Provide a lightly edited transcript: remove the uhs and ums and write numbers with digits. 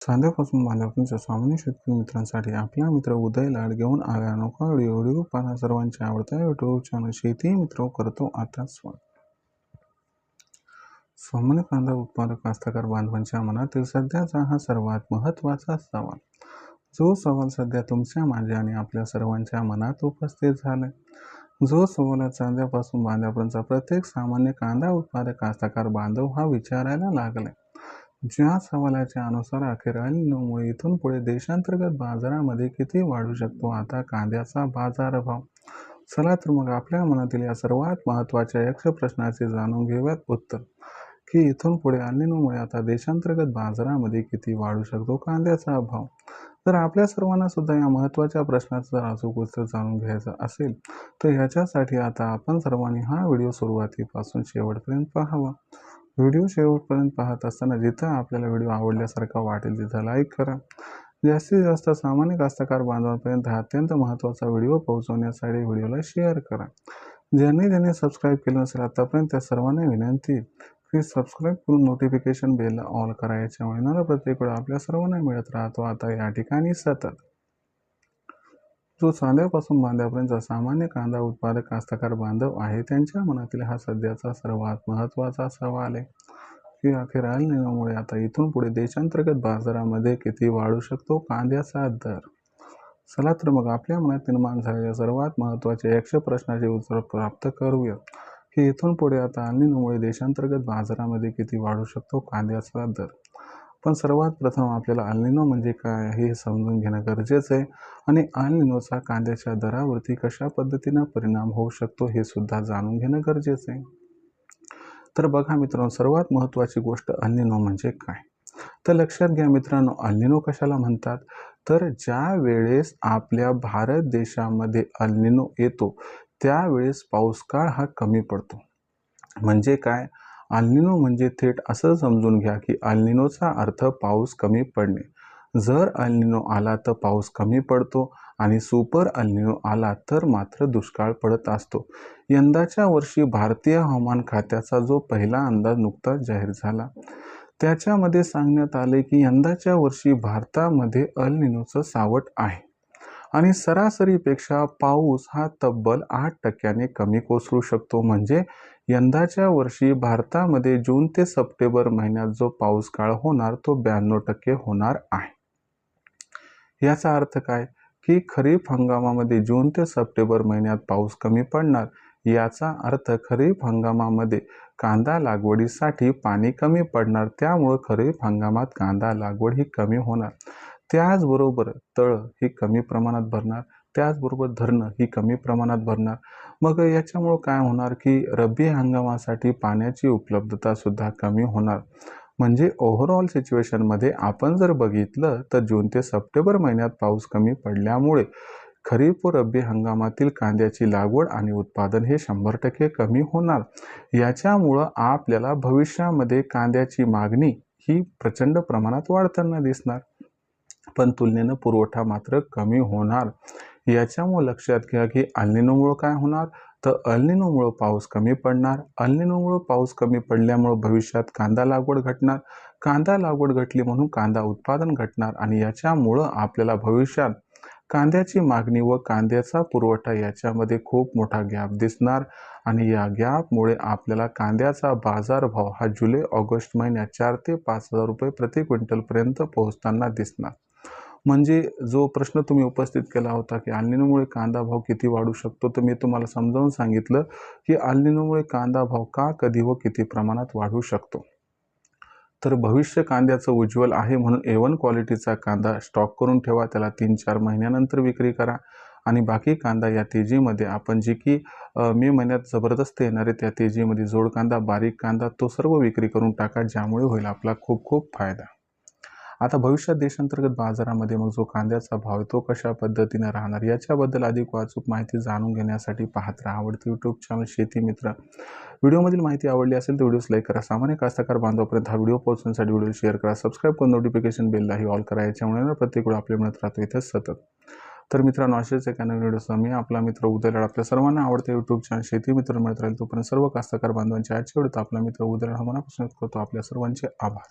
चांद्यापासून बांधापर्यंतच्या सामान्य शेतकरी मित्रांसाठी आपला मित्र उदय लाड घेऊन आला नोका व्हिडिओ पाहणा सर्वांच्या आवडत्या युट्यूब चॅनल शेती मित्र करतो आता स्वागत। सामान्य कांदा उत्पादक कास्तकार बांधवांच्या मनातील सध्याचा हा सर्वात महत्त्वाचा सवाल, जो सवाल सध्या तुमच्या माझ्या आणि आपल्या सर्वांच्या मनात उपस्थित झालाय। जो सवाल चांद्यापासून बांधापर्यंतचा प्रत्येक सामान्य कांदा उत्पादक कास्तकार बांधव हा विचारायला लागलाय। ज्या सवालाच्या अनुसार अखेर एल निनोमुळे इथून पुढे देशांतर्गत बाजारामध्ये किती वाढू शकतो आता कांद्याचा बाजारभाव। चला तर मग आपल्या मनातील या सर्वात महत्त्वाच्या यक्ष प्रश्नाचे जाणून घेऊयात उत्तर, की इथून पुढे एल निनोमुळे आता देशांतर्गत बाजारामध्ये किती वाढू शकतो कांद्याचा भाव। तर आपल्या सर्वांना सुद्धा या महत्त्वाच्या प्रश्नाचं जर अचूक उत्तर जाणून घ्यायचं असेल तर याच्यासाठी आता आपण सर्वांनी हा व्हिडिओ सुरुवातीपासून शेवटपर्यंत पाहावा। व्हिडिओ शेवटपर्यंत पाहत असताना जिथं आपल्याला व्हिडिओ आवडल्यासारखा वाटेल तिथं लाईक करा। जास्तीत जास्त सामान्य कास्तकार बांधवांपर्यंत हा अत्यंत महत्त्वाचा व्हिडिओ पोहोचवण्यासाठी व्हिडिओला शेअर करा। ज्यांनी सबस्क्राईब केलं नसेल आतापर्यंत त्या सर्वांना विनंती की सबस्क्राईब करून नोटिफिकेशन बेलला ऑल करा, याच्यामुळे येणारा प्रत्येक वेळ आपल्या सर्वांना मिळत राहतो। आता या ठिकाणी सतत जो चांद्यापासून बांध्यापर्यंतचा सामान्य कांदा उत्पादक कास्तकार बांधव आहे त्यांच्या मनातील हा सध्याचा सर्वात महत्त्वाचा सवाल आहे, की अखेर एल निनोमुळे आता इथून पुढे देशांतर्गत बाजारामध्ये किती वाढू शकतो कांद्याचा दर। चला तर मग आपल्या मनात निर्माण झालेल्या सर्वात महत्त्वाच्या यक्ष प्रश्नाचे उत्तर प्राप्त करूया, की इथून पुढे आता एल निनोमुळे देशांतर्गत बाजारामध्ये किती वाढू शकतो कांद्याचा दर। पण सर्वात प्रथम आपल्याला एल निनो म्हणजे काय हे समजून घेणं गरजेचं आहे आणि एल निनोचा कांद्याच्या दरावरती कशा पद्धतीने परिणाम होऊ शकतो हे सुद्धा जाणून घेणं गरजेचं आहे। तर बघा मित्रांनो, सर्वात महत्त्वाची गोष्ट एल निनो म्हणजे काय, तर लक्षात घ्या मित्रांनो, एल निनो कशाला म्हणतात, तर ज्या वेळेस आपल्या भारत देशामध्ये एल निनो येतो त्यावेळेस पाऊसकाळ हा कमी पडतो। म्हणजे काय, एल निनो म्हणजे थेट असं समजून घ्या की एल निनोचा अर्थ पाऊस कमी पडणे। जर एल निनो आला तर पाऊस कमी पडतो आणि सुपर एल निनो आला तर मात्र दुष्काळ पडत असतो। यंदाच्या वर्षी भारतीय हवामान खात्याचा जो पहिला अंदाज नुकताच जाहीर झाला त्याच्यामध्ये सांगण्यात आले की यंदाच्या वर्षी भारतामध्ये एल निनोचं सावट आहे आणि सरासरीपेक्षा पाऊस हा तब्बल 8% कमी कोसळू शकतो। म्हणजे यंदाच्या वर्षी भारतामध्ये जून ते सप्टेंबर महिन्यात जो पाऊस काळ होणार तो 92% होणार आहे। याचा अर्थ काय, की खरीप हंगामामध्ये जून ते सप्टेंबर महिन्यात पाऊस कमी पडणार, याचा अर्थ खरीप हंगामामध्ये कांदा लागवडीसाठी पाणी कमी पडणार, त्यामुळे खरीप हंगामात कांदा लागवड ही कमी होणार। त्याचबरोबर तळ ही कमी प्रमाणात भरणार, त्याचबरोबर धरणं ही कमी प्रमाणात भरणार। मग याच्यामुळे काय होणार की रब्बी हंगामासाठी पाण्याची उपलब्धता सुद्धा कमी होणार। म्हणजे ओव्हरऑल सिच्युएशनमध्ये आपण जर बघितलं तर जून ते सप्टेंबर महिन्यात पाऊस कमी पडल्यामुळे खरीप व रब्बी हंगामातील कांद्याची लागवड आणि उत्पादन हे 100% कमी होणार। याच्यामुळं आपल्याला भविष्यामध्ये कांद्याची मागणी ही प्रचंड प्रमाणात वाढताना दिसणार, पण तुलनेनं पुरवठा मात्र कमी होणार। याच्यामुळे लक्षात घ्या की एल निनोमुळे काय होणार, तर एल निनोमुळे पाऊस कमी पडणार। एल निनोमुळे पाऊस कमी पडल्यामुळे भविष्यात कांदा लागवड घटणार, कांदा लागवड घटली म्हणून कांदा उत्पादन घटणार आणि याच्यामुळं आपल्याला भविष्यात कांद्याची मागणी व कांद्याचा पुरवठा याच्यामध्ये खूप मोठा गॅप दिसणार आणि या गॅपमुळे आपल्याला कांद्याचा बाजारभाव हा जुलै ऑगस्ट महिन्यात 4 ते 5,000 रुपये प्रति क्विंटलपर्यंत पोहोचताना दिसणार। म्हणजे जो प्रश्न तुम्ही उपस्थित केला होता की एल निनोमुळे कांदा भाव किती वाढू शकतो, तर मी तुम्हाला समजावून सांगितलं की एल निनोमुळे कांदा भाव का, कधी व किती प्रमाणात वाढू शकतो। तर भविष्य कांद्याचं उज्ज्वल आहे म्हणून A1 क्वालिटीचा कांदा स्टॉक करून ठेवा, त्याला 3-4 महिन्यानंतर विक्री करा आणि बाकी कांदा या तेजीमध्ये आपण जी की मे महिन्यात जबरदस्त येणार आहे त्या तेजीमध्ये जोड कांदा, बारीक कांदा तो सर्व विक्री करून टाका, ज्यामुळे होईल आपला खूप खूप फायदा। आता भविष्यात देशांतर्गत बाजारामध्ये मग जो कांद्याचा भाव आहे तो कशा पद्धतीने राहणार, याच्याबद्दल अधिक अचूक माहिती जाणून घेण्यासाठी पाहत राहा आवडते यूट्यूब चॅनल शेती मित्र। व्हिडिओमधील माहिती आवडली असेल तर व्हिडिओस लाईक करा, सामान्य कास्तकार बांधवापर्यंत हा व्हिडिओ पोहोचण्यासाठी व्हिडिओ शेअर करा, सबस्क्राईब करून नोटिफिकेशन बेललाही ऑल करा, याच्यामुळे प्रत्येक वेळ आपल्या मिळत राहतो इथे सतत। तर मित्रांनो, असेच एका नवीन व्हिडिओसह मी आपला मित्र उदय लाड आपल्या सर्वांना आवडते यूट्यूब चॅनल शेती मित्र मिळत राहील। तोपर्यंत सर्व कास्तकार बांधवांचे आजच्या व्हिडिओत आपला मित्र उदय लाड मनापासून करतो आपल्या सर्वांचे आभार।